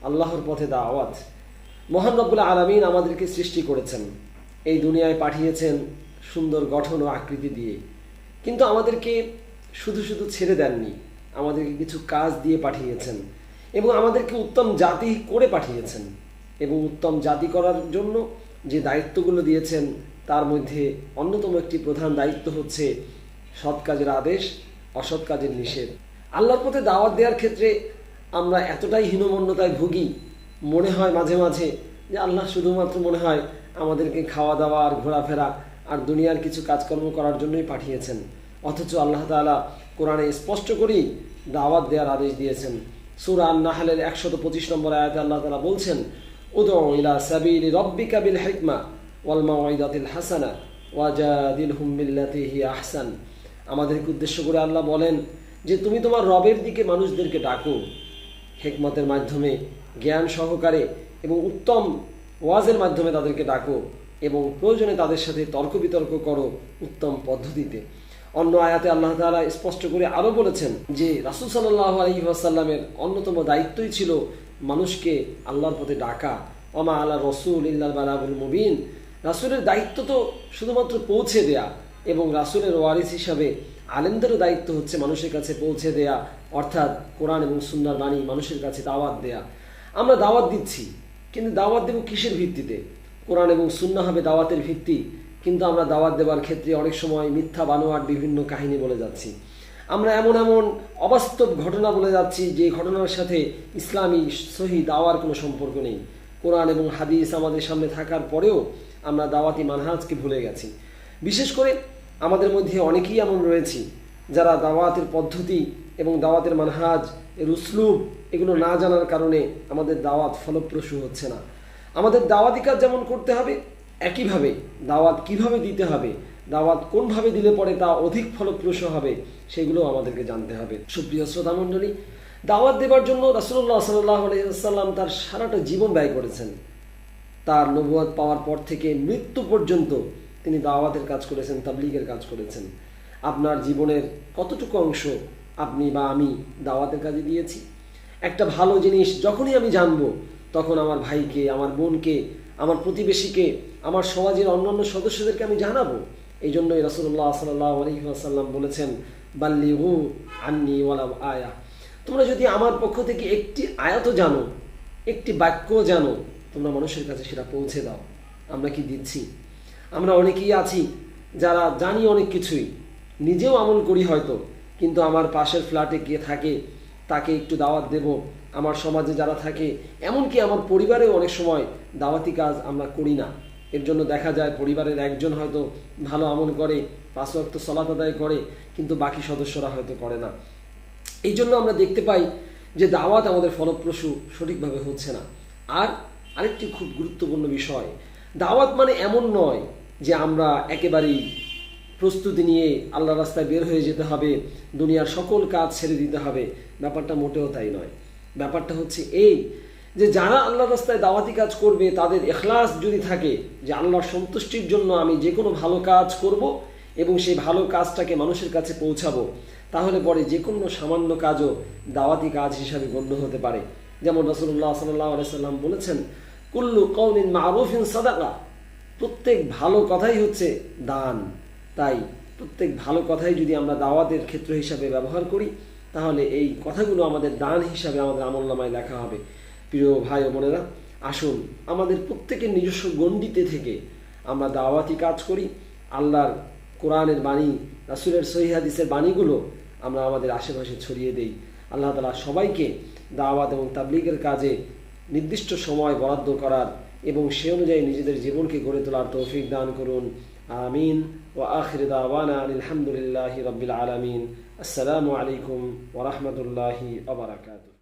আল্লাহর পথে দাওয়াত। মহান রব্বুল আলামিন আমাদেরকে সৃষ্টি করেছেন, এই দুনিয়ায় পাঠিয়েছেন সুন্দর গঠন ও আকৃতি দিয়ে, কিন্তু আমাদেরকে শুধু শুধু ছেড়ে দেননি, আমাদেরকে কিছু কাজ দিয়ে পাঠিয়েছেন এবং আমাদেরকে উত্তম জাতি করে পাঠিয়েছেন। এবং উত্তম জাতি করার জন্য যে দায়িত্বগুলো দিয়েছেন তার মধ্যে অন্যতম একটি প্রধান দায়িত্ব হচ্ছে সৎ কাজের আদেশ, অসৎ কাজের নিষেধ। আল্লাহর পথে দাওয়াত দেওয়ার ক্ষেত্রে আমরা এতটাই হীনমন্যতায় ভুগি, মনে হয় মাঝে মাঝে যে আল্লাহ শুধুমাত্র মনে হয় আমাদেরকে খাওয়া দাওয়া আর ঘোরাফেরা আর দুনিয়ার কিছু কাজকর্ম করার জন্যই পাঠিয়েছেন। অথচ আল্লাহ তাআলা কোরআনে স্পষ্ট করেই দাওয়াত দেওয়ার আদেশ দিয়েছেন। সূরা আন-নাহলের 125 নম্বর আয়াতে আল্লাহ তাআলা বলছেন, উদউ ইলা সাবিলি রাব্বিকা বিল হিকমা ওয়াল মাউইদাতিল হাসানা ওয়াজাদিলহুম বিল্লাতি হিয়া আহসান। আমাদেরকে উদ্দেশ্য করে আল্লাহ বলেন যে তুমি তোমার রবের দিকে মানুষদেরকে ডাকো, হিকমতের মাধ্যমে, জ্ঞান সহকারে এবং উত্তম ওয়াজের মাধ্যমে তাদেরকে ডাকো এবং প্রয়োজনে তাদের সাথে তর্ক বিতর্ক করো উত্তম পদ্ধতিতে। অন্য আয়াতে আল্লাহ তাআলা স্পষ্ট করে আরও বলেছেন যে রাসূল সাল্লাল্লাহু আলাইহি ওয়াসাল্লামের অন্যতম দায়িত্বই ছিল মানুষকে আল্লাহর পথে ডাকা। ওমা আলা রাসূল ইল্লাল বালাগুল মুবিন। রাসূলের দায়িত্ব তো শুধুমাত্র পৌঁছে দেয়া, এবং রাসূলের ওয়ারিস হিসাবে আলেমদেরও দায়িত্ব হচ্ছে মানুষের কাছে পৌঁছে দেয়া, অর্থাৎ কোরআন এবং সুন্নাহর বাণী মানুষের কাছে দাওয়াত দেয়া। আমরা দাওয়াত দিচ্ছি, কিন্তু দাওয়াত দেব কিসের ভিত্তিতে? কোরআন এবং সুন্নাহ হবে দাওয়াতের ভিত্তি, কিন্তু আমরা দাওয়াত দেওয়ার ক্ষেত্রে অনেক সময় মিথ্যা বানোয়াট বিভিন্ন কাহিনী বলে যাচ্ছি। আমরা এমন এমন অবাস্তব ঘটনা বলে যাচ্ছি যে ঘটনার সাথে ইসলামী সহি দাওয়ার কোনো সম্পর্ক নেই। কোরআন এবং হাদিস আমাদের সামনে থাকার পরেও আমরা দাওয়াতি মানহাজকে ভুলে গেছি। বিশেষ করে আমাদের মধ্যে অনেকেই এমন রয়েছি যারা দাওয়াতের পদ্ধতি এবং দাওয়াতের মানহাজ, এর উসলুব এগুলো না জানার কারণে আমাদের দাওয়াত ফলপ্রসূ হচ্ছে না। আমাদের দাওয়াতি কাজ যেমন করতে হবে, একইভাবে দাওয়াত কিভাবে দিতে হবে, দাওয়াত কোনভাবে দিলে পরে তা অধিক ফলপ্রসূ হবে, সেগুলো আমাদেরকে জানতে হবে। সুপ্রিয় শ্রোতামণ্ডলী, দাওয়াত দেবার জন্য রাসূলুল্লাহ সাল্লাল্লাহু আলাইহি ওয়াসাল্লাম তার সারাটা জীবন ব্যয় করেছেন। তার নবুয়ত পাওয়ার পর থেকে মৃত্যু পর্যন্ত তিনি দাওয়াতের কাজ করেছেন, তাবলীগের কাজ করেছেন। আপনার জীবনের কতটুকু অংশ আপনি বা আমি দাওয়াতের কাজে দিয়েছি? একটা ভালো জিনিস যখনই আমি জানবো, তখন আমার ভাইকে, আমার বোনকে, আমার প্রতিবেশীকে, আমার সমাজের অন্যান্য সদস্যদেরকে আমি জানাবো। এই জন্যই রাসূলুল্লাহ সাল্লাল্লাহু আলাইহি ওয়াসাল্লাম বলেছেন, বাল্লিগু আন্নি ওয়ালাউ আয়া। তোমরা যদি আমার পক্ষ থেকে একটি আয়াতও জানো, একটি বাক্যও জানো, তোমরা মানুষের কাছে সেটা পৌঁছে দাও। আমরা কি দিচ্ছি? আমরা অনেকেই আছি যারা জানি অনেক কিছুই, নিজেও আমল করি হয়তো, কিন্তু আমার পাশের ফ্ল্যাটে কে থাকে তাকে একটু দাওয়াত দেব, আমার সমাজে যারা থাকে, এমনকি আমার পরিবারেও অনেক সময় দাওয়াতি কাজ আমরা করি না। এর জন্য দেখা যায় পরিবারের একজন হয়তো ভালো আমল করে, 5 ওয়াক্ত সালাত আদায় করে, কিন্তু বাকি সদস্যরা হয়তো করে না। এই জন্য আমরা দেখতে পাই যে দাওয়াত আমাদের ফলপ্রসূ সঠিকভাবে হচ্ছে না। আর আরেকটি খুব গুরুত্বপূর্ণ বিষয়, দাওয়াত মানে এমন নয় যে আমরা একেবারেই প্রস্তুতি নিয়ে আল্লাহ রাস্তায় বের হয়ে যেতে হবে, দুনিয়ার সকল কাজ ছেড়ে দিতে হবে। ব্যাপারটা মোটেও তাই নয়। ব্যাপারটা হচ্ছে এই যে যারা আল্লাহ রাস্তায় দাওয়াতি কাজ করবে, তাদের ইখলাস যদি থাকে যে আল্লাহর সন্তুষ্টির জন্য আমি যে কোনো ভালো কাজ করব এবং সেই ভালো কাজটাকে মানুষের কাছে পৌঁছাবো, তাহলে পরে যে কোনো সামান্য কাজও দাওয়াতি কাজ হিসাবে গণ্য হতে পারে। যেমন রাসূলুল্লাহ সাল্লাল্লাহু আলাইহি ওয়াসাল্লাম বলেছেন, কুল্লু কাউলিন মারুফিন সাদাকা। প্রত্যেক ভালো কথাই হচ্ছে দান। তাই প্রত্যেক ভালো কথাই যদি আমরা দাওয়াতের ক্ষেত্র হিসাবে ব্যবহার করি, তাহলে এই কথাগুলো আমাদের দান হিসাবে আমাদের আমলনামায় লেখা হবে। প্রিয় ভাই ও বোনেরা, আসুন আমাদের প্রত্যেকের নিজস্ব গণ্ডিতে থেকে আমরা দাওয়াতি কাজ করি। আল্লাহর কোরআনের বাণী, রাসূলের সহিহ হাদিসের বাণীগুলো আমরা আমাদের আশেপাশে ছড়িয়ে দেই। আল্লাহ তাআলা সবাইকে দাওয়াত এবং তাবলীগের কাজে নির্দিষ্ট সময় বরাদ্দ করার এবং সে অনুযায়ী নিজেদের জীবনকে গড়ে তোলার তৌফিক দান করুন। আমিন। ওয়া আখিরু দাওয়ানা আলহামদুলিল্লাহি রাব্বিল আলামিন। আসসালামু আলাইকুম ওয়া রাহমাতুল্লাহি ওয়া বারাকাতুহু।